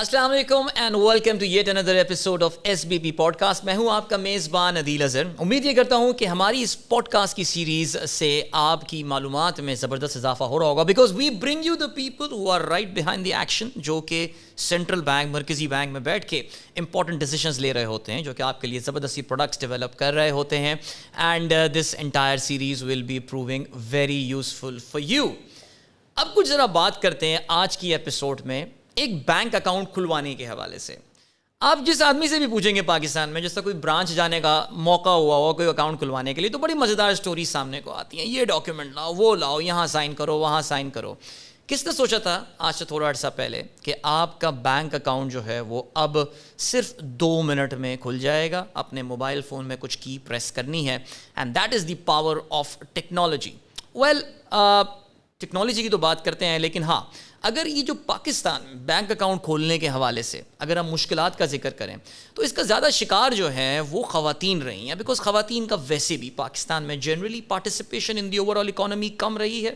السلام علیکم and welcome to yet another episode of S B P podcast. میں ہوں آپ کا میزبان عدیل اظہر. امید یہ کرتا ہوں کہ ہماری اس پوڈ کاسٹ کی سیریز سے آپ کی معلومات میں زبردست اضافہ ہو رہا ہوگا, because we bring you the people who are right behind the action, جو کہ سینٹرل بینک, مرکزی بینک میں بیٹھ کے امپورٹنٹ ڈیسیشنز لے رہے ہوتے ہیں, جو کہ آپ کے لیے زبردستی پروڈکٹس ڈیولپ کر رہے ہوتے ہیں. And this entire series will be proving very useful for you. اب کچھ ذرا بات کرتے ہیں آج کی ایپیسوڈ میں ایک بینک اکاؤنٹ کھلوانے کے حوالے سے. آپ جس آدمی سے بھی پوچھیں گے پاکستان میں, جس کا کوئی برانچ جانے کا موقع ہوا ہو کوئی اکاؤنٹ کھلوانے کے لیے, تو بڑی مزیدار سٹوری سامنے کو آتی ہیں. یہ ڈاکیومنٹ لاؤ, وہ لاؤ, یہاں سائن کرو, وہاں سائن کرو. کس نے سوچا تھا آج سے تھوڑا عرصہ پہلے کہ آپ کا بینک اکاؤنٹ جو ہے وہ اب صرف 2 منٹ میں کھل جائے گا. اپنے موبائل فون میں کچھ کی پریس کرنی ہے, and that is the power of technology. Well, technology کی تو بات کرتے ہیں, لیکن ہاں, اگر یہ جو پاکستان بینک اکاؤنٹ کھولنے کے حوالے سے اگر ہم مشکلات کا ذکر کریں تو اس کا زیادہ شکار جو ہے وہ خواتین رہی ہیں, بیکاز خواتین کا ویسے بھی پاکستان میں generally participation in the overall economy کم رہی ہے,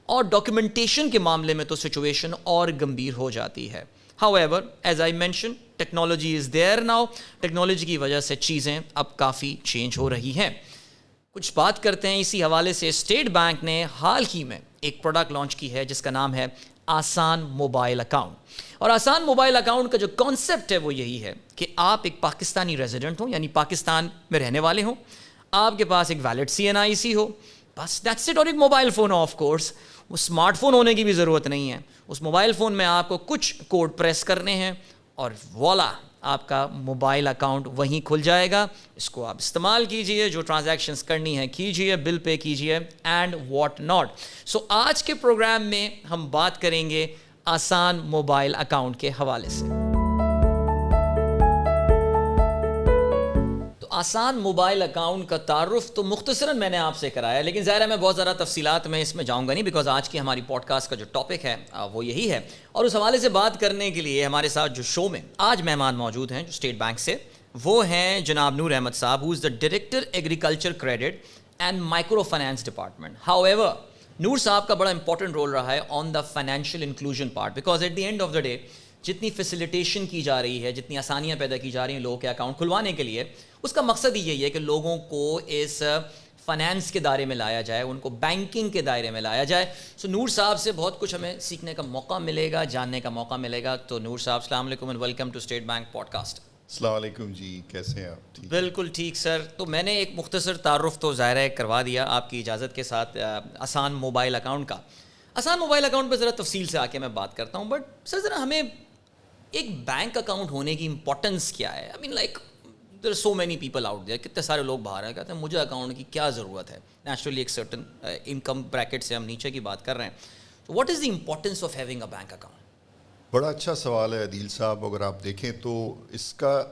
اور ڈاکیومنٹیشن کے معاملے میں تو سچویشن اور گمبھیر ہو جاتی ہے. However, as I mentioned, technology is there now. Technology کی وجہ سے چیزیں اب کافی چینج ہو رہی ہیں. کچھ بات کرتے ہیں اسی حوالے سے. اسٹیٹ بینک نے حال ہی میں ایک پروڈکٹ لانچ کی ہے جس کا نام ہے آسان موبائل اکاؤنٹ. اور آسان موبائل اکاؤنٹ کا جو کانسیپٹ ہے وہ یہی ہے کہ آپ ایک پاکستانی ریزیڈنٹ ہوں, یعنی پاکستان میں رہنے والے ہوں, آپ کے پاس ایک ویلڈ CNIC ہو, بس دیٹس اٹ, اور ایک mobile phone who. Of course وہ اسمارٹ فون ہونے کی بھی ضرورت نہیں ہے. اس موبائل فون میں آپ کو کچھ کوڈ پریس کرنے ہیں اور والا آپ کا موبائل اکاؤنٹ وہیں کھل جائے گا. اس کو آپ استعمال کیجئے, جو ٹرانزیکشنز کرنی ہے کیجئے, بل پے کیجئے اینڈ واٹ ناٹ. سو آج کے پروگرام میں ہم بات کریں گے آسان موبائل اکاؤنٹ کے حوالے سے. آسان موبائل اکاؤنٹ کا تعارف تو مختصراً میں نے آپ سے کرایا, لیکن ظاہر ہے میں بہت زیادہ تفصیلات میں اس میں جاؤں گا نہیں, بیکاز آج کی ہماری پوڈ کاسٹ کا جو ٹاپک ہے وہ یہی ہے. اور اس حوالے سے بات کرنے کے لیے ہمارے ساتھ جو شو میں آج مہمان موجود ہیں جو اسٹیٹ بینک سے, وہ ہیں جناب Noor Ahmed Sahib, who is the director agriculture credit and microfinance department. However, Noor Sahib کا بڑا امپورٹنٹ رول رہا ہے on the financial inclusion part, because at the end of the day جتنی فیسیلیٹیشن کی جا رہی ہے, جتنی آسانیاں پیدا کی جا رہی ہیں لوگوں کے اکاؤنٹ کھلوانے کے لیے, اس کا مقصد ہی یہی ہے کہ لوگوں کو اس فائنانس کے دائرے میں لایا جائے, ان کو بینکنگ کے دائرے میں لایا جائے. سو نور صاحب سے بہت کچھ ہمیں سیکھنے کا موقع ملے گا, جاننے کا موقع ملے گا. تو نور صاحب السلام علیکم and welcome to State Bank podcast. السلام علیکم جی, کیسے ہیں آپ؟ بالکل ٹھیک سر. تو میں نے ایک مختصر تعارف تو ظاہر ہے کروا دیا آپ کی اجازت کے ساتھ آسان موبائل اکاؤنٹ کا. آسان موبائل اکاؤنٹ پہ ذرا تفصیل سے آ کے میں بات کرتا ہوں, بٹ سر ذرا ہمیں ایک بینک اکاؤنٹ ہونے کی امپورٹنس کیا ہے؟ I mean like there are so many people out there, کتنے سارے لوگ باہر ہیں کہتے ہیں مجھے اکاؤنٹ کی کیا ضرورت ہے. نیچرلی ایک سرٹن انکم بریکٹ سے ہم نیچے کی بات کر رہے ہیں. تو what is the importance of having a bank account? بڑا اچھا سوال ہے عدیل صاحب. اگر آپ دیکھیں تو اس کا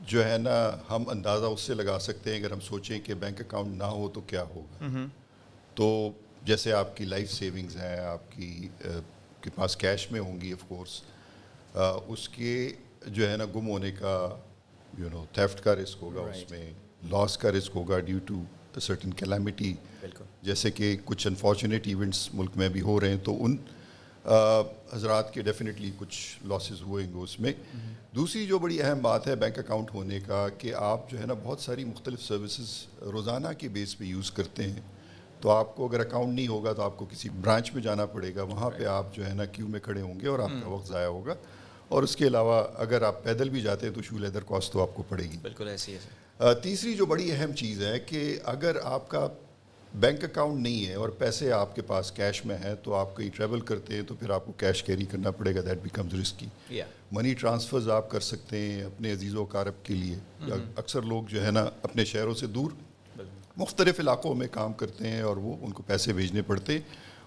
جو ہے نا ہم اندازہ اس سے لگا سکتے ہیں اگر ہم سوچیں کہ بینک اکاؤنٹ نہ ہو تو کیا ہوگا. تو جیسے آپ کی لائف سیونگز ہیں, آپ کے پاس کیش میں ہوں گی آف کورس, اس کے جو ہے نا گم ہونے کا تھیفٹ کا رسک ہوگا, اس میں لاس کا رسک ہوگا ڈیو ٹو سرٹن کیلیمٹی, جیسے کہ کچھ انفارچونیٹ ایونٹس ملک میں بھی ہو رہے ہیں, تو ان حضرات کے ڈیفینیٹلی کچھ لاسز ہوئیں گے اس میں. دوسری جو بڑی اہم بات ہے بینک اکاؤنٹ ہونے کا کہ آپ جو ہے نا بہت ساری مختلف سروسز روزانہ کے بیس پہ یوز کرتے ہیں. تو آپ کو اگر اکاؤنٹ نہیں ہوگا تو آپ کو کسی برانچ میں جانا پڑے گا, وہاں پہ آپ جو ہے نا کیو میں کھڑے ہوں گے اور آپ کا وقت ضائع ہوگا. اور اس کے علاوہ اگر آپ پیدل بھی جاتے ہیں تو شو لیدر کاسٹ تو آپ کو پڑے گی. بالکل ایسی ہے. تیسری جو بڑی اہم چیز ہے کہ اگر آپ کا بینک اکاؤنٹ نہیں ہے اور پیسے آپ کے پاس کیش میں ہیں, تو آپ کہیں ٹریول کرتے ہیں تو پھر آپ کو کیش کیری کرنا پڑے گا. That becomes risky. Money transfers آپ کر سکتے ہیں اپنے عزیز و اقارب کے لیے. اکثر لوگ جو ہے نا اپنے شہروں سے دور مختلف علاقوں میں کام کرتے ہیں اور وہ ان کو پیسے بھیجنے پڑتے ہیں,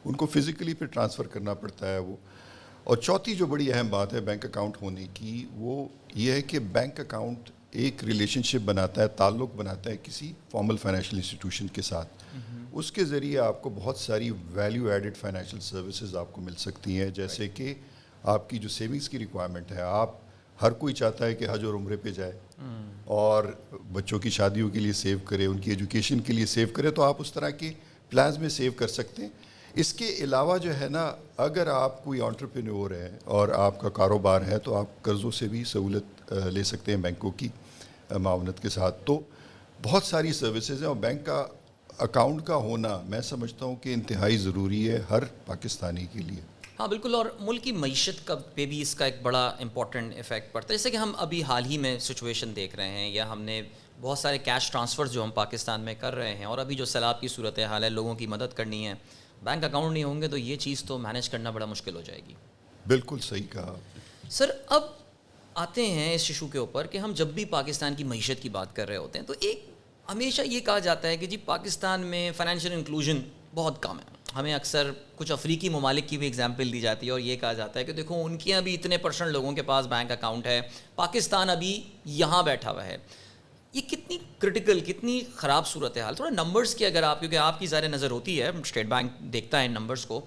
ان کو فزیکلی پھر ٹرانسفر کرنا پڑتا ہے وہ. اور چوتھی جو بڑی اہم بات ہے بینک اکاؤنٹ ہونے کی, وہ یہ ہے کہ بینک اکاؤنٹ ایک ریلیشن شپ بناتا ہے, تعلق بناتا ہے کسی فارمل فائنینشیل انسٹیٹیوشن کے ساتھ. اس کے ذریعے آپ کو بہت ساری ویلیو ایڈڈ فائنینشیل سروسز آپ کو مل سکتی ہیں, جیسے کہ آپ کی جو سیونگز کی ریکوائرمنٹ ہے, آپ ہر کوئی چاہتا ہے کہ حج اور عمرے پہ جائے اور بچوں کی شادیوں کے لیے سیو کرے, ان کی ایجوکیشن کے لیے سیو کرے, تو آپ اس طرح کے پلانز میں سیو کر سکتے ہیں. اس کے علاوہ جو ہے نا اگر آپ کوئی انٹرپرینور ہیں اور آپ کا کاروبار ہے تو آپ قرضوں سے بھی سہولت لے سکتے ہیں بینکوں کی معاونت کے ساتھ. تو بہت ساری سروسز ہیں اور بینک کا اکاؤنٹ کا ہونا میں سمجھتا ہوں کہ انتہائی ضروری ہے ہر پاکستانی کے لیے. ہاں بالکل, اور ملک کی معیشت کا پہ بھی اس کا ایک بڑا امپورٹنٹ افیکٹ پڑتا ہے. جیسے کہ ہم ابھی حال ہی میں سچویشن دیکھ رہے ہیں, یا ہم نے بہت سارے کیش ٹرانسفرز جو ہم پاکستان میں کر رہے ہیں, اور ابھی جو سیلاب کی صورت حال ہے, لوگوں کی مدد کرنی ہے, بینک اکاؤنٹ نہیں ہوں گے تو یہ چیز تو مینیج کرنا بڑا مشکل ہو جائے گی. بالکل صحیح کہا. سر اب آتے ہیں اس ایشو کے اوپر کہ ہم جب بھی پاکستان کی معیشت کی بات کر رہے ہوتے ہیں تو ایک ہمیشہ یہ کہا جاتا ہے کہ جی پاکستان میں فائنینشیل انکلوژن بہت کم ہے. ہمیں اکثر کچھ افریقی ممالک کی بھی اگزامپل دی جاتی ہے اور یہ کہا جاتا ہے کہ دیکھو ان کے ابھی اتنے % لوگوں کے پاس بینک اکاؤنٹ ہے, پاکستان ابھی یہاں بیٹھا ہوا ہے. یہ کتنی کرٹیکل, کتنی خراب صورت حال, تھوڑا نمبرز کی اگر آپ, کیونکہ آپ کی ظاہر نظر ہوتی ہے, اسٹیٹ بینک دیکھتا ہے ان نمبرز کو,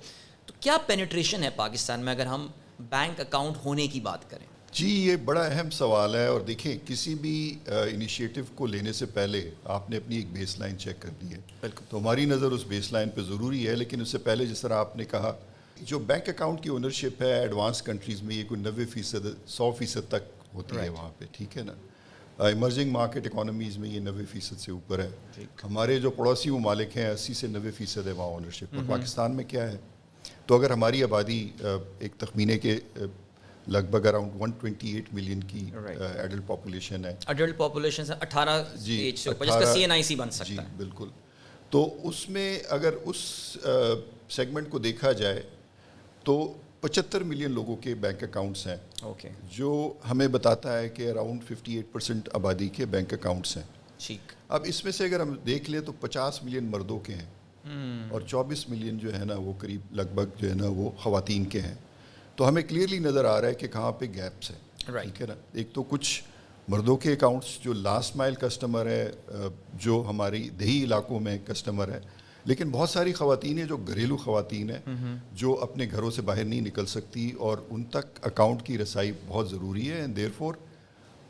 تو کیا پینیٹریشن ہے پاکستان میں اگر ہم بینک اکاؤنٹ ہونے کی بات کریں؟ جی یہ بڑا اہم سوال ہے, اور دیکھیں کسی بھی انیشیٹو کو لینے سے پہلے آپ نے اپنی ایک بیس لائن چیک کرنی ہے. بالکل. تو ہماری نظر اس بیس لائن پہ ضروری ہے, لیکن اس سے پہلے جس طرح آپ نے کہا جو بینک اکاؤنٹ کی اونرشپ ہے ایڈوانس کنٹریز میں یہ کوئی 90%, 100% تک ہوتی ہے وہاں پہ, ٹھیک ہے نا. ایمرجنگ مارکیٹ اکانومیز میں یہ 90% سے اوپر ہے. ہمارے جو پڑوسی ممالک ہیں 80 سے 90% ہے وہاں اونرشپ. اور پاکستان میں کیا ہے, تو اگر ہماری آبادی ایک تخمینے کے لگ بھگ اراؤنڈ 128 ملین کی ایڈلٹ پاپولیشن ہے. ایڈلٹ پاپولیشن سے 18 ایج سے اوپر, جس کا CNIC بن سکتا ہے. جی بالکل. تو اس میں اگر اس سیگمنٹ کو دیکھا جائے تو 75 ملین لوگوں کے بینک اکاؤنٹس ہیں, جو ہمیں بتاتا ہے کہ اراؤنڈ 58% آبادی کے بینک اکاؤنٹس ہیں. ٹھیک. اب اس میں سے اگر ہم دیکھ لیں تو 50 ملین مردوں کے ہیں اور 24 ملین جو ہے نا وہ قریب لگ بھگ جو ہے نا وہ خواتین کے ہیں. تو ہمیں کلیئرلی نظر آ رہا ہے کہ کہاں پہ گیپس ہیں, ٹھیک ہے نا. ایک تو کچھ مردوں کے اکاؤنٹس جو لاسٹ مائل کسٹمر ہے, جو ہماری دیہی علاقوں میں کسٹمر ہے, لیکن بہت ساری خواتین ہیں جو گھریلو خواتین ہیں جو اپنے گھروں سے باہر نہیں نکل سکتی, اور ان تک اکاؤنٹ کی رسائی بہت ضروری ہے. اینڈ دیئر فور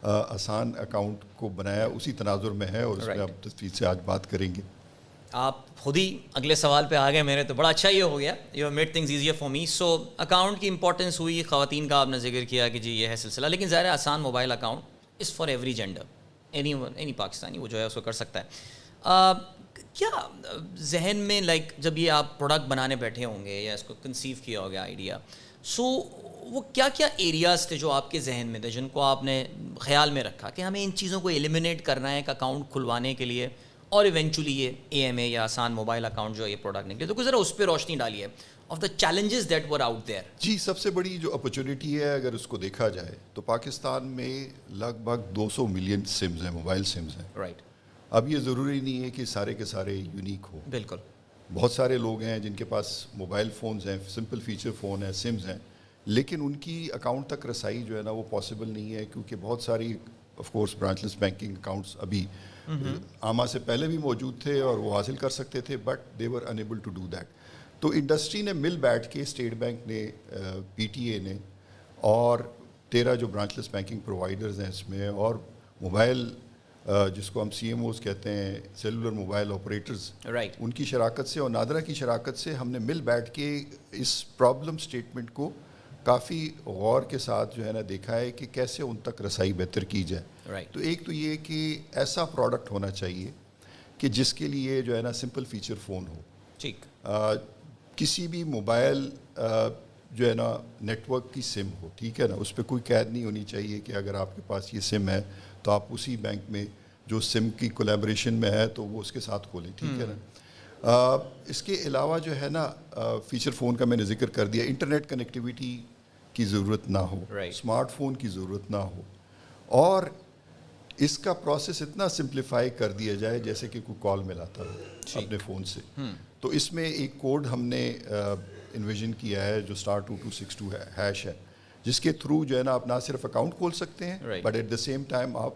آسان اکاؤنٹ کو بنایا اسی تناظر میں ہے, اور اس میں آپ تفصیل سے آج بات کریں گے. آپ خود ہی اگلے سوال پہ آ گئے میرے, تو بڑا اچھا یہ ہو گیا, you made things easier for me. So account کی امپورٹنس ہوئی, خواتین کا آپ نے ذکر کیا کہ جی یہ ہے سلسلہ, لیکن ظاہر ہے آسان mobile account is for every gender, any Pakistani وہ جو ہے اس کو کر سکتا ہے. کیا ذہن میں لائک جب یہ آپ پروڈکٹ بنانے بیٹھے ہوں گے یا اس کو کنسیو کیا ہوگا آئیڈیا, سو وہ کیا کیا ایریاز تھے جو آپ کے ذہن میں تھے جن کو آپ نے خیال میں رکھا کہ ہمیں ان چیزوں کو ایلیمینیٹ کرنا ہے ایک اکاؤنٹ کھلوانے کے لیے, اور ایونچولی یہ AMA یا آسان موبائل اکاؤنٹ جو یہ پروڈکٹ نکلے, تو کچھ ذرا اس پہ روشنی ڈالیے of the challenges that were out there. جی سب سے بڑی جو اپرچونیٹی ہے اگر اس کو دیکھا جائے تو پاکستان میں لگ بھگ 200 ملین سمز ہیں, موبائل سمز ہیں. رائٹ. اب یہ ضروری نہیں ہے کہ سارے کے سارے یونیک ہو. بالکل. بہت سارے لوگ ہیں جن کے پاس موبائل فونز ہیں, سمپل فیچر فون ہیں, سمز ہیں, لیکن ان کی اکاؤنٹ تک رسائی جو ہے نا وہ پاسبل نہیں ہے, کیونکہ بہت ساری of course branch less banking accounts ابھی آما سے پہلے بھی موجود تھے اور وہ حاصل کر سکتے تھے, but they were unable to do that. تو انڈسٹری نے مل بیٹھ کے, اسٹیٹ بینک نے, PTA نے, اور 13 جو برانچ لیس بینکنگ پرووائڈرز ہیں اس میں, اور موبائل جس کو ہم CMOs کہتے ہیں, سیلولر موبائل آپریٹرز, ان کی شراکت سے اور نادرا کی شراکت سے ہم نے مل بیٹھ کے اس پرابلم اسٹیٹمنٹ کو کافی غور کے ساتھ جو ہے نا دیکھا ہے کہ کیسے ان تک رسائی بہتر کی جائے. تو ایک تو یہ کہ ایسا پروڈکٹ ہونا چاہیے کہ جس کے لیے جو ہے نا سمپل فیچر فون ہو. ٹھیک. کسی بھی موبائل جو ہے نا نیٹ ورک کی سم ہو, ٹھیک ہے نا, اس پہ کوئی قید نہیں ہونی چاہیے کہ اگر آپ کے پاس یہ سم ہے تو آپ اسی بینک میں جو سم کی کولیبریشن میں ہے تو وہ اس کے ساتھ کھولیں, ٹھیک ہے نا. اس کے علاوہ جو ہے نا فیچر فون کا میں نے ذکر کر دیا, انٹرنیٹ کنیکٹیویٹی کی ضرورت نہ ہو, اسمارٹ فون کی ضرورت نہ ہو, اور اس کا پروسیس اتنا سمپلیفائی کر دیا جائے جیسے کہ کوئی کال ملاتا ہو اپنے فون سے. تو اس میں ایک کوڈ ہم نے انویژن کیا ہے جو *2262# ہے, جس کے تھرو جو ہے نا آپ نہ صرف اکاؤنٹ کھول سکتے ہیں but at the same time آپ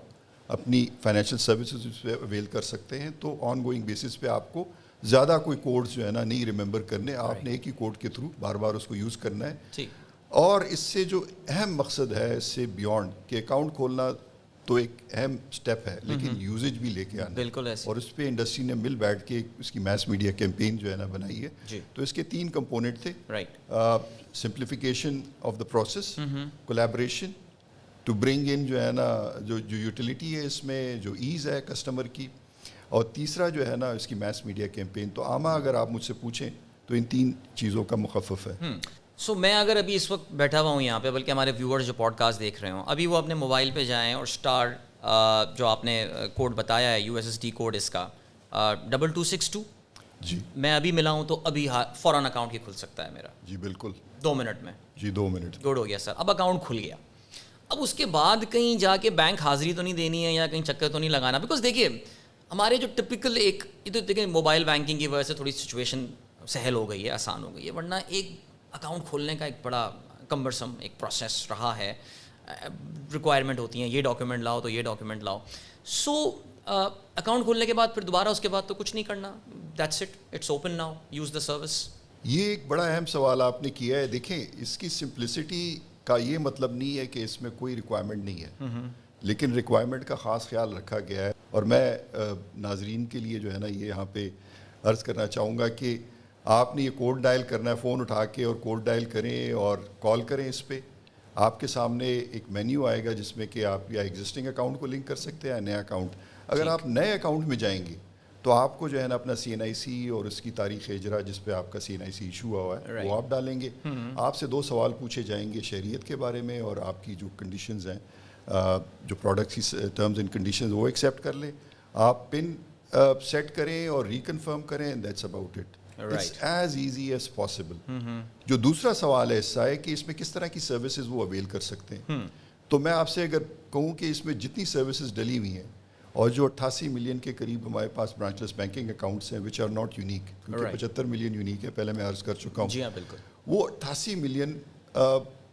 اپنی فائنینشیل سروسز اس پہ اویل کر سکتے ہیں. تو آن گوئنگ بیسس پہ آپ کو زیادہ کوئی کوڈز جو ہے نا نہیں ریممبر کرنے, آپ نے ایک ہی کوڈ کے تھرو بار بار اس کو یوز کرنا ہے. اور اس سے جو اہم مقصد ہے اس سے بیونڈ کہ اکاؤنٹ کھولنا تو ایک اہم سٹیپ ہے, لیکن یوزیج بھی لے کے آنا. بالکل ایسے. اور اس پہ انڈسٹری نے مل بیٹھ کے اس کی میس میڈیا کیمپین جو ہے نا بنائی ہے. تو اس کے 3 کمپوننٹ تھے. Simplification of the process, collaboration to bring in جو ہے نا جو یوٹیلیٹی ہے اس میں, جو ایز ہے کسٹمر کی, اور تیسرا جو ہے نا اس کی میس میڈیا کیمپین. تو عامہ اگر آپ مجھ سے پوچھیں تو ان 3 چیزوں کا مخفف ہے. سو میں اگر ابھی اس وقت بیٹھا ہوا ہوں یہاں پہ, بلکہ ہمارے ویورز جو پوڈ کاسٹ دیکھ رہے ہوں, ابھی وہ اپنے موبائل پہ جائیں اور اسٹار جو آپ نے کوڈ بتایا ہے USSD کوڈ اس کا 2262, جی میں ابھی ملا ہوں تو ابھی فوراً اکاؤنٹ ہی کھل سکتا ہے میرا. جی بالکل 2 منٹ میں. جی 2 منٹ. گڈ ہو گیا سر, اب اکاؤنٹ کھل گیا. اب اس کے بعد کہیں جا کے بینک حاضری تو نہیں دینی ہے یا کہیں چکر تو نہیں لگانا, بیکاز دیکھیے ہمارے جو ٹپکل ایک یہ تو دیکھیں موبائل بینکنگ کی وجہ سے تھوڑی سچویشن سہل ہو گئی ہے, آسان ہو گئی ہے, ورنہ ایک اکاؤنٹ کھولنے کا ایک بڑا کمبرسم ایک پروسیس رہا ہے. ریکوائرمنٹ ہوتی ہیں, یہ ڈاکیومنٹ لاؤ تو یہ ڈاکیومنٹ لاؤ. سو اکاؤنٹ کھولنے کے بعد پھر دوبارہ اس کے بعد تو کچھ نہیں کرنا, that's it, it's open now, use the service. یہ ایک بڑا اہم سوال آپ نے کیا ہے. دیکھیں اس کی سمپلسٹی کا یہ مطلب نہیں ہے کہ اس میں کوئی ریکوائرمنٹ نہیں ہے, لیکن ریکوائرمنٹ کا خاص خیال رکھا گیا ہے. اور میں ناظرین کے لیے جو ہے نا یہ یہاں پہ عرض کرنا چاہوں گا کہ آپ نے یہ کوڈ ڈائل کرنا ہے, فون اٹھا کے اور کوڈ ڈائل کریں اور کال کریں. اس پہ آپ کے سامنے ایک مینیو آئے گا جس میں کہ آپ یا ایگزسٹنگ اکاؤنٹ کو لنک کر سکتے ہیں یا نیا اکاؤنٹ. اگر آپ نئے اکاؤنٹ میں جائیں گے تو آپ کو جو ہے نا اپنا CNIC اور اس کی تاریخ اجرا جس پہ آپ کا CNIC ایشو ہوا ہے وہ آپ ڈالیں گے. آپ سے 2 سوال پوچھے جائیں گے شہریت کے بارے میں اور آپ کی جو کنڈیشنز ہیں, جو پروڈکٹس کی ٹرمز اینڈ کنڈیشنز وہ ایکسیپٹ کر لیں. آپ پن سیٹ کریں اور ریکنفرم کریں, that's about it. It's as easy as possible. جو دوسرا سوال ہے ایسا ہے کہ اس میں کس طرح کی سروسز وہ اویل کر سکتے ہیں. تو میں آپ سے اگر کہوں کہ اس میں جتنی سروسز ڈلی ہوئی ہیں اور جو 88 ملین کے قریب ہمارے پاس برانچ لیس بینکنگ اکاؤنٹس ہیں وچ آر ناٹ یونیک, کیونکہ 75 ملین یونیک ہے, پہلے میں عرض کر چکا ہوں. جی ہاں بالکل. وہ 88 ملین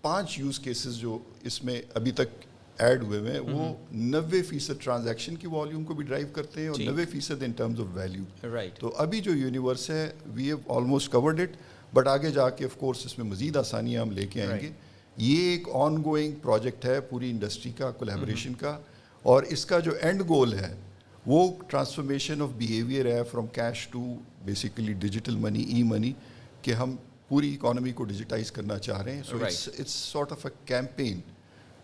5 یوز کیسز جو اس میں ابھی تک ایڈ ہوئے ہیں وہ 90% ٹرانزیکشن کی والیوم کو بھی ڈرائیو کرتے ہیں اور 90% ان ٹرمز آف ویلیو. تو ابھی جو یونیورس ہے we have almost covered it, but آگے جا کے آف کورس اس میں مزید آسانیاں ہم لے کے آئیں گے. یہ ایک آن گوئنگ پروجیکٹ ہے پوری انڈسٹری کا, کولیبریشن کا, اور اس کا جو اینڈ گول ہے وہ ٹرانسفارمیشن آف بیہیویئر ہے from cash to basically digital money, e money, کہ ہم پوری اکانومی کو ڈیجیٹائز کرنا چاہ رہے ہیں. So it's sort of a campaign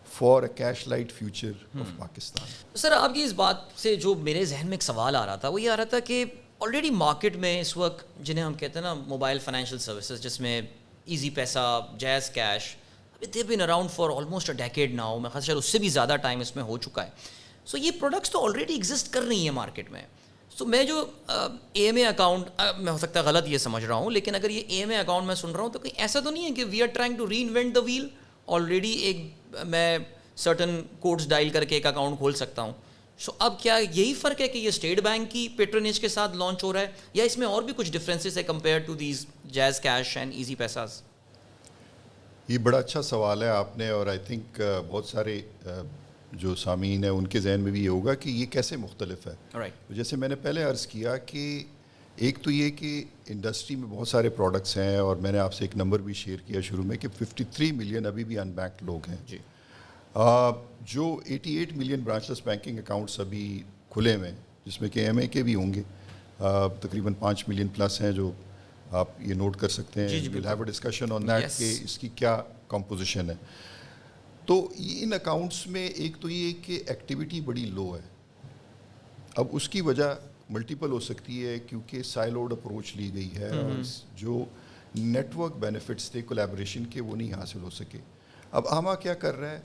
for a cash light future of Pakistan. Sir آپ کی اس بات سے جو میرے ذہن میں ایک سوال آ رہا تھا وہ یہ آ رہا تھا کہ آلریڈی مارکیٹ میں اس وقت جنہیں ہم کہتے ہیں نا موبائل فائنینشیل سروسز, جس میں Easypaisa, JazzCash, they been around for almost a decade now, میں خاص اس سے بھی زیادہ ٹائم اس میں ہو چکا ہے. سو یہ پروڈکٹس تو آلریڈی ایگزسٹ کر رہی ہیں مارکیٹ میں. سو میں جو AMA اکاؤنٹ, میں ہو سکتا ہے غلط یہ سمجھ رہا ہوں, لیکن اگر یہ AMA اکاؤنٹ میں سن رہا ہوں تو کہیں ایسا تو نہیں ہے کہ we are trying to reinvent the wheel. Already ایک میں سرٹن کوڈز ڈائل کر کے ایک اکاؤنٹ کھول سکتا ہوں. سو اب کیا یہی فرق ہے کہ یہ اسٹیٹ بینک کی پیٹرنیج کے ساتھ لانچ ہو رہا ہے یا اس میں اور بھی کچھ ڈفرینسز ہے compare to these JazzCash and Easypaisas? یہ بڑا اچھا سوال ہے آپ نے, اور آئی تھنک بہت سارے جو سامعین ہیں ان کے ذہن میں بھی یہ ہوگا کہ یہ کیسے مختلف ہے. جیسے میں نے پہلے عرض کیا کہ ایک تو یہ کہ انڈسٹری میں بہت سارے پروڈکٹس ہیں, اور میں نے آپ سے ایک نمبر بھی شیئر کیا شروع میں کہ 53 ملین ابھی بھی ان بینکڈ لوگ ہیں. جی. جو 88 ملین برانچ لیس بینکنگ اکاؤنٹس ابھی کھلے ہوئے ہیں, جس میں کہ MA کے بھی ہوں گے, تقریباً 5 ملین پلس ہیں, جو آپ یہ نوٹ کر سکتے ہیں. We'll have a discussion on that کہ اس کی کیا کمپوزیشن ہے. تو ان اکاؤنٹس میں ایک تو یہ کہ ایکٹیویٹی بڑی لو ہے. اب اس کی وجہ ملٹیپل ہو سکتی ہے کیونکہ سائلوڈ اپروچ لی گئی ہے, اور جو نیٹ ورک بینیفٹس تھے کولیبریشن کے وہ نہیں حاصل ہو سکے. اب عامہ کیا کر رہا ہے,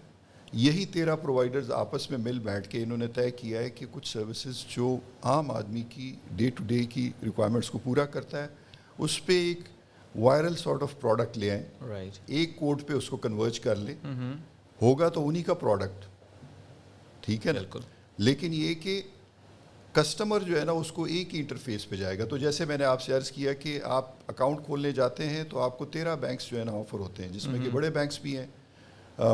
یہی 13 پرووائڈرز آپس میں مل بیٹھ کے انہوں نے طے کیا ہے کہ کچھ سروسز جو عام آدمی کی ڈے ٹو ڈے کی ریکوائرمنٹس کو پورا کرتا ہے اس پہ ایک وائرل سارٹ آف پروڈکٹ لے آئیں, ایک کوڈ پہ اس کو کنورج کر لیں. ہوگا تو انہی کا پروڈکٹ, ٹھیک ہے نا, لیکن یہ کہ کسٹمر جو ہے نا اس کو ایک ہی انٹرفیس پہ جائے گا. تو جیسے میں نے آپ سے عرض کیا کہ آپ اکاؤنٹ کھولنے جاتے ہیں تو آپ کو 13 بینکس جو ہے نا آفر ہوتے ہیں, جس میں کہ بڑے بینکس بھی ہیں,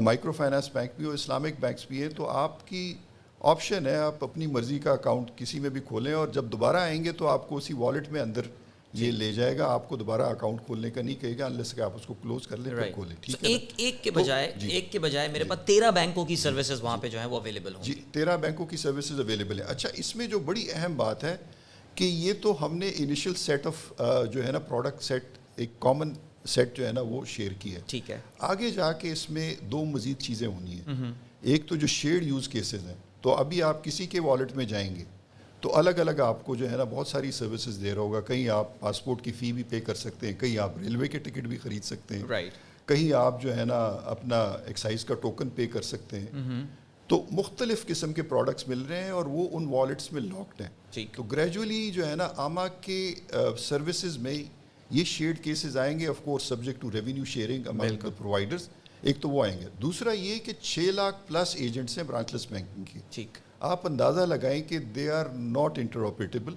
مائکرو فائنانس بینک بھی اور اسلامک بینکس بھی ہیں. تو آپ کی آپشن ہے, آپ اپنی مرضی کا اکاؤنٹ کسی میں بھی کھولیں, اور جب دوبارہ آئیں گے تو آپ کو اسی والیٹ میں اندر یہ لے جائے گا, آپ کو دوبارہ اکاؤنٹ کھولنے کا نہیں کہے گا unless کہ آپ اس کو کلوز کر لیں پھر کھولیں. ٹھیک ہے, ایک کے بجائے میرے پاس 13 بینکوں کی سروسز وہاں پہ جو ہیں وہ اویلیبل ہوں. جی 13 بینکوں کی سروسز اویلیبل ہیں. اچھا, اس میں جو بڑی اہم بات ہے کہ یہ تو ہم نے انیشیل سیٹ آف جو ہے نا پروڈکٹ سیٹ, ایک کامن سیٹ جو ہے نا وہ شیئر کی ہے. ٹھیک ہے, آگے جا کے اس میں 2 مزید چیزیں ہونی ہیں. ایک تو جو شیئرڈ یوز کیسز ہیں, تو ابھی آپ کسی کے والیٹ میں جائیں گے تو الگ الگ آپ کو جو ہے نا بہت ساری سروسز دے رہا ہوگا. کہیں آپ پاسپورٹ کی فی بھی پے کر سکتے ہیں, کہیں آپ ریلوے کے ٹکٹ بھی خرید سکتے ہیں, رائٹ, کہیں آپ جو ہے نا اپنا ایکسائز کا ٹوکن پے کر سکتے ہیں. تو مختلف قسم کے پروڈکٹس مل رہے ہیں اور وہ ان والیٹس میں لاکڈ ہیں. تو گریجولی جو ہے نا آما کے سروسز میں یہ شیئرڈ کیسز آئیں گے, of course subject to revenue sharing among the providers. ایک تو وہ آئیں گے. دوسرا یہ کہ 6 لاکھ پلس ایجنٹس ہیں برانچ لیس بینکنگ کے. ٹھیک, آپ اندازہ لگائیں کہ دے آر ناٹ انٹرآپریٹیبل.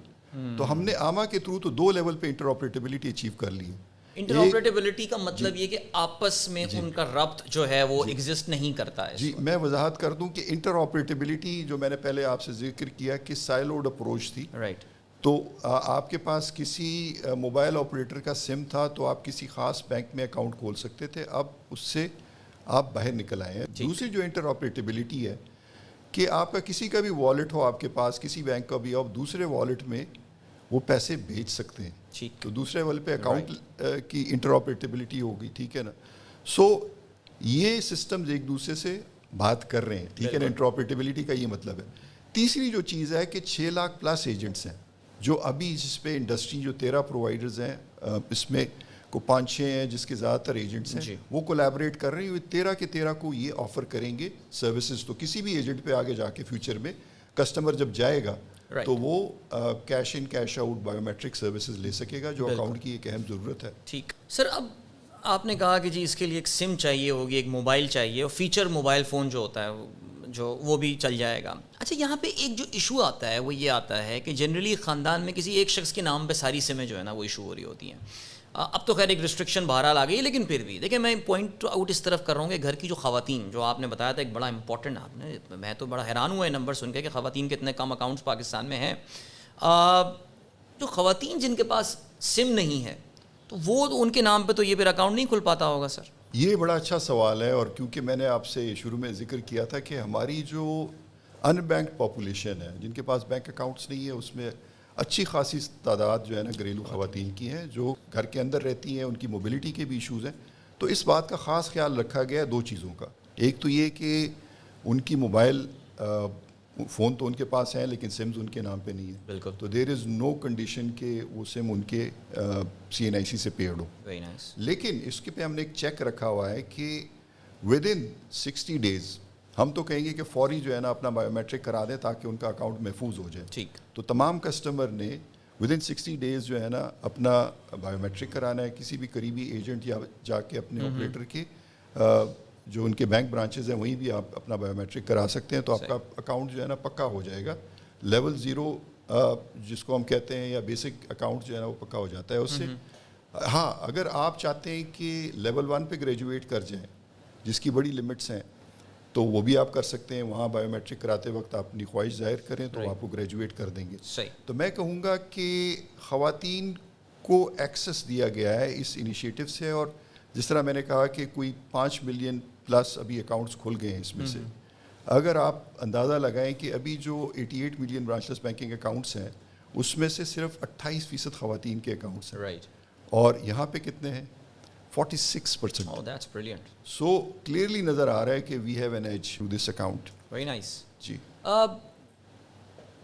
تو ہم نے آما کے تھرو تو 2 لیول پہ انٹرآپریٹیبلٹی اچیو کر لی ہے. انٹرآپریٹیبلٹی کا مطلب یہ کہ آپس میں ان کا ربط جو ہے وہ ایگزسٹ نہیں کرتا ہے. جی میں وضاحت کر دوں کہ انٹرآپریٹیبلٹی جو میں نے پہلے آپ سے ذکر کیا کہ سائلوڈ اپروچ تھی. رائٹ, تو آپ کے پاس کسی موبائل آپریٹر کا سم تھا تو آپ کسی خاص بینک میں اکاؤنٹ کھول سکتے تھے, اب اس سے آپ باہر نکل آئے ہیں. دوسری جو انٹرآپریٹیبلٹی ہے کہ آپ کا کسی کا بھی والیٹ ہو آپ کے پاس, کسی بینک کا بھی, آپ دوسرے والیٹ میں وہ پیسے بھیج سکتے ہیں. تو دوسرے والے پہ اکاؤنٹ کی انٹرآپریٹیبلٹی ہوگی. ٹھیک ہے نا. سو یہ سسٹمز ایک دوسرے سے بات کر رہے ہیں. ٹھیک ہے نا, انٹرآپریٹیبلٹی کا یہ مطلب ہے. تیسری جو چیز ہے کہ 6 لاکھ پلس ایجنٹس ہیں جو ابھی جس پہ انڈسٹری جو 13 پرووائڈرز ہیں, اس میں کو 5-6 ہیں جس کے زیادہ تر ایجنٹس ہیں, وہ کولیبریٹ کر رہے ہیں. 13 کے 13 کو یہ آفر کریں گے سروسز. تو کسی بھی ایجنٹ پہ آگے جا کے فیوچر میں کسٹمر جب جائے گا تو وہ cash in cash out biometric services لے سکے گا, جو اکاؤنٹ کی ایک اہم ضرورت ہے. ٹھیک سر, اب آپ نے کہا کہ جی اس کے لیے ایک سم چاہیے ہوگی, ایک موبائل چاہیے, اور فیچر موبائل فون جو ہوتا ہے جو وہ بھی چل جائے گا. اچھا, یہاں پہ ایک جو ایشو آتا ہے وہ یہ آتا ہے کہ جنرلی خاندان میں کسی ایک شخص کے نام پہ ساری سمیں جو ہے نا وہ ایشو ہو رہی ہوتی ہیں. اب تو خیر ایک ریسٹرکشن بہرحال آ گئی, لیکن پھر بھی دیکھیں میں پوائنٹ آؤٹ اس طرف کر رہا ہوں کہ گھر کی جو خواتین, جو آپ نے بتایا تھا ایک بڑا امپورٹنٹ, آپ نے, میں تو بڑا حیران ہوا ہے نمبر سن کے کہ خواتین کے اتنے کم اکاؤنٹس پاکستان میں ہیں. جو خواتین جن کے پاس سم نہیں ہے تو وہ ان کے نام پہ تو یہ پھر اکاؤنٹ نہیں کھل پاتا ہوگا سر. یہ بڑا اچھا سوال ہے, اور کیونکہ میں نے آپ سے شروع میں ذکر کیا تھا کہ ہماری جو ان بینکڈ پاپولیشن ہے, جن کے پاس بینک اکاؤنٹس نہیں ہے, اس میں اچھی خاصی تعداد جو ہے نا گھریلو خواتین کی ہیں جو گھر کے اندر رہتی ہیں, ان کی موبلٹی کے بھی ایشوز ہیں. تو اس بات کا خاص خیال رکھا گیا ہے 2 چیزوں کا. ایک تو یہ کہ ان کی موبائل فون تو ان کے پاس ہیں لیکن سمز ان کے نام پہ نہیں ہے. بالکل. تو دیر از نو کنڈیشن کہ وہ سم ان کے CNIC سے پیڈ ہو. Very nice. لیکن اس کے پہ ہم نے ایک چیک رکھا ہوا ہے کہ ود ان 60 days ہم تو کہیں گے کہ فوری جو ہے نا اپنا بایو میٹرک کرا دیں تاکہ ان کا اکاؤنٹ محفوظ ہو جائے. ٹھیک. تو تمام کسٹمر نے ود ان 60 days جو ہے نا اپنا بایو میٹرک کرانا ہے. کسی بھی قریبی ایجنٹ یا جا کے اپنے آپریٹر کے جو ان کے بینک برانچز ہیں وہیں بھی آپ اپنا بایو میٹرک کرا سکتے ہیں. تو آپ کا اکاؤنٹ جو ہے نا پکا ہو جائے گا. لیول 0 جس کو ہم کہتے ہیں یا بیسک اکاؤنٹ جو ہے نا وہ پکا ہو جاتا ہے اس سے. ہاں, اگر آپ چاہتے ہیں کہ لیول 1 پہ گریجویٹ کر جائیں جس کی بڑی لمٹس ہیں تو وہ بھی آپ کر سکتے ہیں. وہاں بایو میٹرک کراتے وقت آپ اپنی خواہش ظاہر کریں تو آپ کو گریجویٹ کر دیں گے. تو میں کہوں گا کہ خواتین کو ایکسس دیا گیا ہے اس انیشیٹو سے, اور جس طرح میں نے کہا کہ کوئی 5 ملین پلس ابھی اکاؤنٹس کھل گئے ہیں اس میں سے. اگر آپ اندازہ لگائیں کہ ابھی جو 88 ملین برانچ لیس بینکنگ اکاؤنٹس ہیں اس میں سے صرف 28% خواتین کے اکاؤنٹس ہیں. رائٹ. اور یہاں پہ کتنے ہیں؟ 46%. Oh, that's brilliant. So clearly نظر آ رہا ہے کہ we have an edge to this account. Very nice. جی.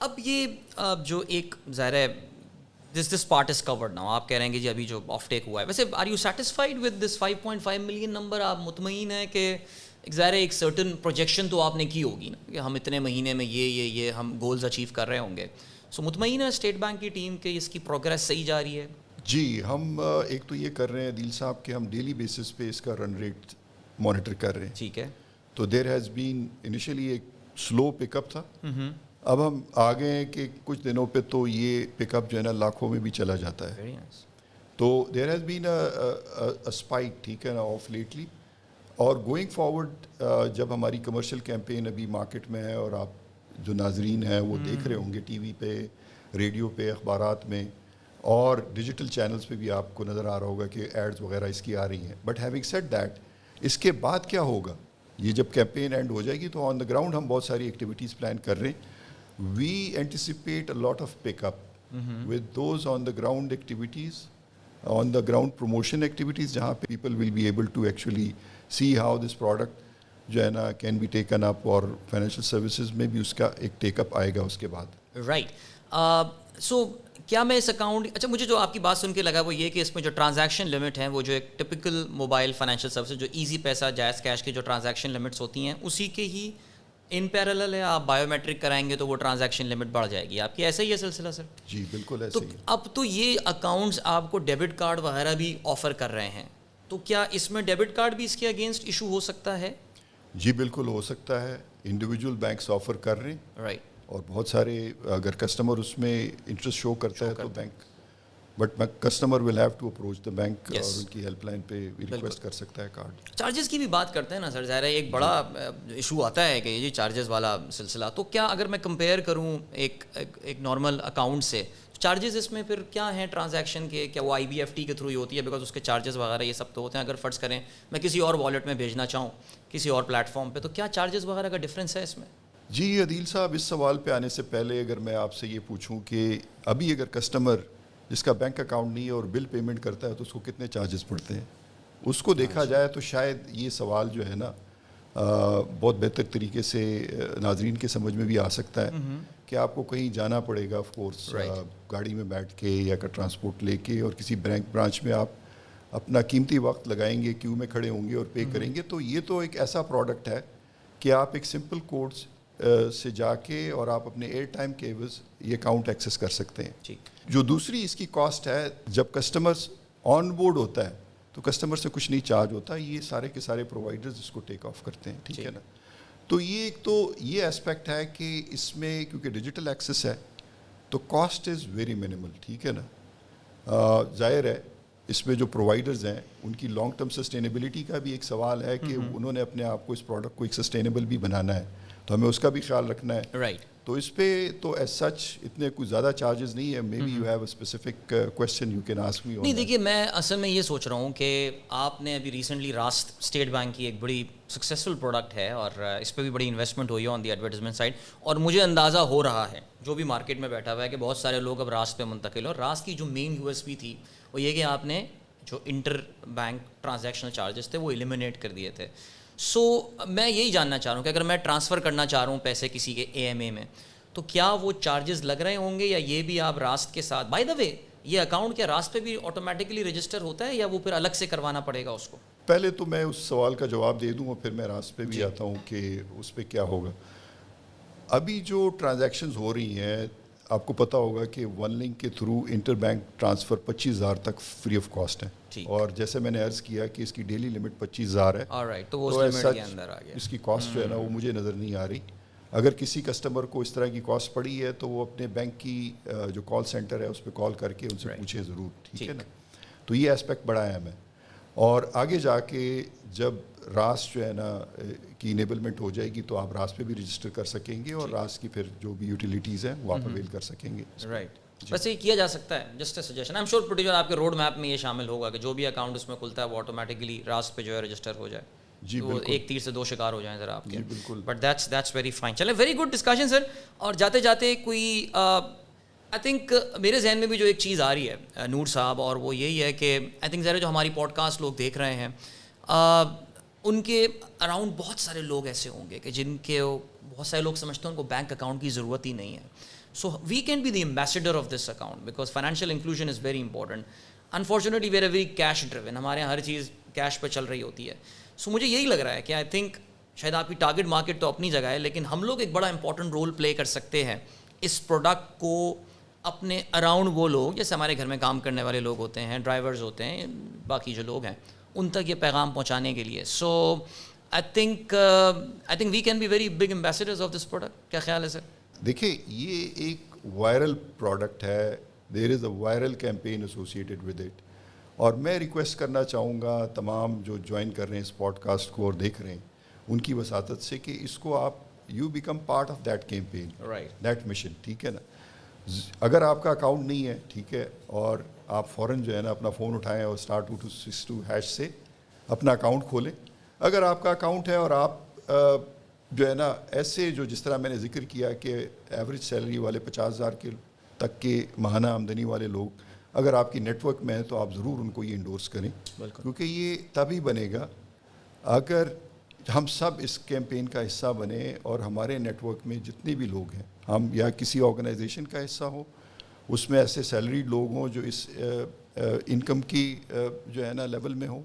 اب یہ جو ایک ظاہر ہے this part is covered now. آپ کہہ رہے ہیں کہ جی ابھی جو آف ٹیک ہوا ہے, ویسے are you satisfied with this 5.5 million number? آپ مطمئن ہیں کہ ظاہر ہے ایک سرٹن پروجیکشن تو آپ نے کی ہوگی نا کہ ہم اتنے مہینے میں یہ ہم گولز اچیو کر رہے ہوں گے. سو مطمئن ہے اسٹیٹ بینک کی ٹیم کہ اس کی پروگریس صحیح جا رہی ہے؟ جی, ہم ایک تو یہ کر رہے ہیں عدیل صاحب کہ ہم ڈیلی بیسس پہ اس کا رن ریٹ مانیٹر کر رہے ہیں. ٹھیک ہے. تو دیر ہیز بین انیشلی ایک سلو پک اپ تھا. اب ہم آ گئے ہیں کہ کچھ دنوں پہ تو یہ پک اپ جو ہے نا لاکھوں میں بھی چلا جاتا ہے. تو دیر ہیز بین اسپائک, ٹھیک ہے نا, آف لیٹلی. اور گوئنگ فارورڈ جب ہماری کمرشل کیمپین ابھی مارکیٹ میں ہے اور آپ جو ناظرین ہیں وہ دیکھ رہے ہوں گے ٹی وی پہ, ریڈیو پہ, اخبارات میں, اور ڈیجیٹل چینلز پہ بھی آپ کو نظر آ رہا ہوگا کہ ایڈز وغیرہ اس کی آ رہی ہیں. بٹ ہیونگ سیڈ دیٹ, اس کے بعد کیا ہوگا, یہ جب کیمپین اینڈ ہو جائے گی تو آن دا گراؤنڈ ہم بہت ساری ایکٹیویٹیز پلان کر رہے ہیں. We anticipate a lot of pick up with those on the ground activities, on the ground promotion activities, جہاں پہ people will be able to actually see how this product جو ہے نا کین بی ٹیکن اپ, اور financial services میں بھی اس کا ایک ٹیک اپ آئے گا اس کے بعد. رائٹ. سو کیا میں اس اکاؤنٹ, اچھا مجھے جو آپ کی بات سن کے لگا وہ یہ کہ اس میں جو ٹرانزیکشن لمٹ ہے وہ جو ایک ٹپکل موبائل فائنینشیل سروسز جو ایزی پیسہ جائز کیش کی جو ٹرانزیکشن لمٹس ہوتی ہیں اسی کے ہی ان پیرالل ہے. آپ بایو میٹرک کرائیں گے تو وہ ٹرانزیکشن لمٹ بڑھ جائے گی آپ کی, ایسا ہی ہے سلسلہ سر؟ جی بالکل ایسا تو ہی ہے. اب تو یہ اکاؤنٹس آپ کو ڈیبٹ کارڈ وغیرہ بھی آفر کر رہے ہیں, تو کیا اس میں ڈیبٹ کارڈ بھی اس کے اگینسٹ ایشو ہو سکتا ہے؟ جی بالکل ہو سکتا ہے. انڈیویجول بینکس آفر کر رہے ہیں, رائٹ, اور بہت سارے اگر کسٹمر اس میں انٹرسٹ شو کرتا ہے تو bank, but customer will have to approach the bank, اور ان کی ہیلپ لائن پہ ریکویسٹ کر سکتا ہے کارڈ. چارجز کی بھی بات کرتے ہیں نا سر, ظاہر ہے ایک بڑا ایشو آتا ہے کہ یہ چارجز والا سلسلہ. تو کیا اگر میں کمپیئر کروں ایک نارمل اکاؤنٹ سے, چارجز اس میں پھر کیا ہیں ٹرانزیکشن کے؟ کیا وہ IBFT کے تھرو ہی ہوتی ہے؟ بیکاز اس کے چارجز وغیرہ یہ سب تو ہوتے ہیں. اگر فرض کریں میں کسی اور والیٹ میں بھیجنا چاہوں کسی اور پلیٹ فارم پہ, تو کیا چارجز وغیرہ کا ڈفرینس ہے اس میں؟ جی عدیل صاحب, اس سوال پہ آنے سے پہلے اگر میں آپ سے یہ پوچھوں کہ ابھی اگر کسٹمر جس کا بینک اکاؤنٹ نہیں ہے اور بل پیمنٹ کرتا ہے تو اس کو کتنے چارجز پڑتے ہیں, اس کو دیکھا جائے تو شاید یہ سوال جو ہے نا بہت بہتر طریقے سے ناظرین کے سمجھ میں بھی آ سکتا ہے کہ آپ کو کہیں جانا پڑے گا, آف کورس گاڑی میں بیٹھ کے یا ٹرانسپورٹ لے کے, اور کسی بینک برانچ میں آپ اپنا قیمتی وقت لگائیں گے, کیو میں کھڑے ہوں گے اور پے کریں گے. تو یہ تو ایک ایسا پروڈکٹ ہے کہ آپ ایک سمپل کوڈ سے جا کے اور آپ اپنے ایئر ٹائم کے عوض یہ اکاؤنٹ ایکسیس کر سکتے ہیں. جو دوسری اس کی کاسٹ ہے, جب کسٹمر آن بورڈ ہوتا ہے تو کسٹمر سے کچھ نہیں چارج ہوتا, یہ سارے کے سارے پرووائڈرز اس کو ٹیک آف کرتے ہیں. ٹھیک ہے نا. تو یہ ایک تو یہ اسپیکٹ ہے کہ اس میں کیونکہ ڈیجیٹل ایکسیس ہے تو کاسٹ از ویری منیمل. ٹھیک ہے نا. ظاہر ہے اس میں جو پرووائڈرز ہیں ان کی لانگ ٹرم سسٹینیبلٹی کا بھی ایک سوال ہے کہ انہوں نے اپنے آپ کو اس پروڈکٹ کو ایک سسٹینیبل بھی بنانا ہے, تو ہمیں اس کا بھی خیال رکھنا ہے. رائٹ. تو اس پہ تو ایز سچ اتنے کچھ زیادہ چارجز نہیں ہے. Maybe you have a specific question you can ask me. نہیں دیکھیے, میں اصل میں یہ سوچ رہا ہوں کہ آپ نے ابھی ریسنٹلی راست اسٹیٹ بینک کی ایک بڑی سکسیزفل پروڈکٹ ہے اور اس پہ بھی بڑی انویسٹمنٹ ہوئی ہے آن دی ایڈورٹیزمنٹ سائڈ, اور مجھے اندازہ ہو رہا ہے جو بھی مارکیٹ میں بیٹھا ہوا ہے کہ بہت سارے لوگ اب راست پہ منتقل ہو. راست کی جو مین USP تھی وہ یہ کہ آپ نے جو انٹر بینک ٹرانزیکشنل چارجز تھے وہ ایلیمینیٹ کر دیے تھے. سو میں یہی جاننا چاہ رہا ہوں کہ اگر میں ٹرانسفر کرنا چاہ رہا ہوں پیسے کسی کے AMA میں, تو کیا وہ چارجز لگ رہے ہوں گے, یا یہ بھی آپ راست کے ساتھ, بائی دا وے یہ اکاؤنٹ کیا راست پہ بھی آٹومیٹکلی رجسٹر ہوتا ہے یا وہ پھر الگ سے کروانا پڑے گا اس کو؟ پہلے تو میں اس سوال کا جواب دے دوں اور پھر میں راست پہ بھی آتا ہوں کہ اس پہ کیا ہوگا. ابھی جو ٹرانزیکشنز ہو رہی ہیں آپ کو پتہ ہوگا کہ ون لنک کے تھرو انٹر بینک ٹرانسفر 25,000 تک فری آف کاسٹ ہے, اور جیسے میں نے عرض کیا کہ اس کی ڈیلی لمٹ 25,000 ہے. تو وہ اس لمٹ کے اندر آ گیا. اس کی کاسٹ جو ہے نا وہ مجھے نظر نہیں آ رہی. اگر کسی کسٹمر کو اس طرح کی کاسٹ پڑی ہے تو وہ اپنے بینک کی جو کال سینٹر ہے اس پہ کال کر کے ان سے پوچھے ضرور. ٹھیک ہے نا. تو یہ اسپیکٹ بڑا اہم ہے. اور آگے جا کے جب راست جو ہے نا کی انیبلمنٹ ہو جائے گی تو آپ راست پہ بھی رجسٹر کر سکیں گے, اور راست کی پھر جو بھی یوٹیلیٹیز ہیں وہ آپ اویل کر سکیں گے. رائٹ. ویسے یہ کیا جا سکتا ہے, just a suggestion. I am sure producer آپ کے روڈ میپ میں یہ شامل ہوگا کہ جو بھی اکاؤنٹ اس میں کھلتا ہے وہ آٹومیٹکلی راست پہ جو ہے رجسٹر ہو جائے. جی وہ ایک تیر سے دو شکار ہو جائیں ذرا آپ کے. جی بالکل. But that's very fine. چلیں, ویری گڈ ڈسکشن سر. اور جاتے جاتے کوئی آئی تھنک میرے ذہن میں بھی جو ایک چیز آ رہی ہے نور صاحب, اور وہ یہی ہے کہ آئی تھنک ذرا جو ہماری پوڈ کاسٹ لوگ دیکھ رہے ہیں ان کے اراؤنڈ بہت سارے لوگ ایسے ہوں گے کہ جن کے بہت سارے لوگ سمجھتے ہیں ان کو بینک اکاؤنٹ کی ضرورت ہی نہیں ہے. So we can be the ambassador of this account because financial inclusion is very important. Unfortunately we are very cash driven, ہمارے یہاں ہر چیز کیش پہ چل رہی ہوتی ہے. سو مجھے یہی لگ رہا ہے کہ آئی تھنک شاید آپ کی ٹارگیٹ مارکیٹ تو اپنی جگہ ہے, لیکن ہم لوگ ایک بڑا امپورٹنٹ رول پلے کر سکتے ہیں اس پروڈکٹ کو اپنے اراؤنڈ. وہ لوگ جیسے ہمارے گھر میں کام کرنے والے لوگ ہوتے ہیں, ڈرائیورز ہوتے ہیں, باقی جو لوگ ہیں, ان تک یہ پیغام پہنچانے کے لیے. So I think we can be very big ambassadors of this product. کیا خیال ہے سر؟ دیکھیں یہ ایک وائرل پروڈکٹ ہے, there is a viral campaign associated with it, اور میں ریکویسٹ کرنا چاہوں گا تمام جو جوائن کر رہے ہیں اس پوڈ کاسٹ کو اور دیکھ رہے ہیں ان کی وساطت سے کہ اس کو آپ you become part of that campaign, that mission. ٹھیک ہے نا. اگر آپ کا اکاؤنٹ نہیں ہے ٹھیک ہے اور آپ فوراً جو ہے نا اپنا فون اٹھائیں اور *2262# سے اپنا اکاؤنٹ کھولیں. اگر آپ کا اکاؤنٹ ہے اور آپ جو ہے نا ایسے جو جس طرح میں نے ذکر کیا کہ ایوریج سیلری والے 50,000 کے تک کے ماہانہ آمدنی والے لوگ اگر آپ کی نیٹ ورک میں ہیں تو آپ ضرور ان کو یہ انڈورس کریں, کیونکہ یہ تبھی بنے گا اگر ہم سب اس کیمپین کا حصہ بنیں اور ہمارے نیٹ ورک میں جتنے بھی لوگ ہیں, ہم یا کسی آرگنائزیشن کا حصہ ہو, اس میں ایسے سیلریڈ لوگ ہوں جو اس انکم کی جو ہے نا لیول میں ہوں,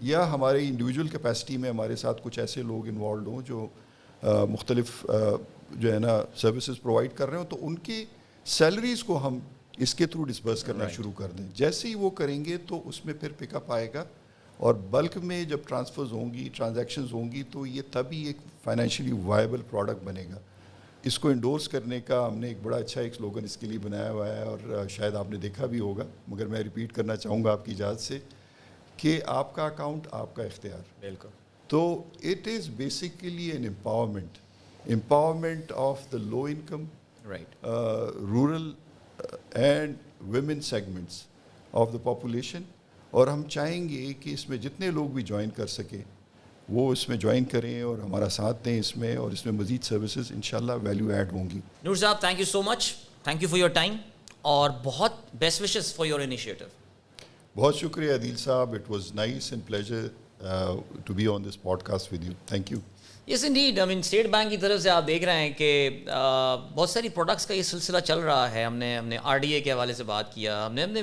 یا ہمارے انڈیویجول کیپیسٹی میں ہمارے ساتھ کچھ ایسے لوگ انوالوڈ ہوں جو مختلف جو ہے نا سروسز پرووائڈ کر رہے ہوں, تو ان کی سیلریز کو ہم اس کے تھرو ڈسبرس کرنا شروع کر دیں. جیسے ہی وہ کریں گے تو اس میں پھر پک اپ آئے گا, اور بلک میں جب ٹرانسفرز ہوں گی, ٹرانزیکشنز ہوں گی, تو یہ تبھی ایک فائنینشلی وائبل پروڈکٹ بنے گا. اس کو انڈورس کرنے کا ہم نے ایک بڑا اچھا ایک سلوگن اس کے لیے بنایا ہوا ہے, اور شاید آپ نے دیکھا بھی ہوگا, مگر میں ریپیٹ کرنا چاہوں گا آپ کی اجازت سے کہ آپ کا اکاؤنٹ آپ کا اختیار. بالکل. تو it is basically an empowerment of the low income, rural and women segments of the population, اور ہم چاہیں گے کہ اس میں جتنے لوگ بھی جوائن کر سکیں وہ اس میں جوائن کریں اور ہمارا ساتھ دیں اس میں, اور اس میں مزید سروسز انشاءاللہ ویلیو ایڈ ہوں گی. Noor sahab, thank you so much, thank you for your time, اور بہت best wishes for your initiative. بہت شکریہ Adeel sahab, it was nice and pleasure to be on this podcast with you. Thank you. Yes indeed, I mean State Bank کی طرف سے آپ دیکھ رہے ہیں کہ بہت ساری پروڈکٹس کا یہ سلسلہ چل رہا ہے. ہم نے RDA کے حوالے سے بات کیا, ہم نے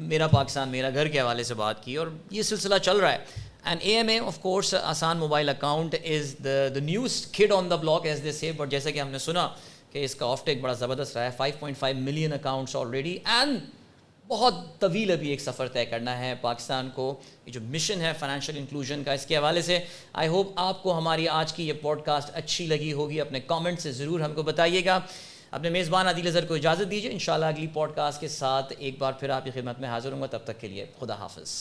میرا پاکستان میرا گھر کے حوالے سے بات کی, اور یہ سلسلہ چل رہا ہے. اینڈ AMA آف کورس آسان mobile account is the newest could on the block as they سے, بٹ جیسا کہ ہم نے سنا کہ اس کا آف ٹیک بڑا زبردست رہا ہے, 5.5 ملین اکاؤنٹس آلریڈی, اینڈ بہت طویل ابھی ایک سفر طے کرنا ہے پاکستان کو. یہ جو مشن ہے فائنینشیل انکلوژن کا, اس کے حوالے سے آئی ہوپ آپ کو ہماری آج کی یہ پوڈ کاسٹ اچھی لگی ہوگی. اپنے کامنٹ سے ضرور ہم کو بتائیے گا. اپنے میزبان عادل اظہر کو اجازت دیجیے, انشاءاللہ اگلی پوڈ کاسٹ کے ساتھ ایک بار پھر آپ کی خدمت میں حاضر ہوں گا. تب تک کے لیے خدا حافظ.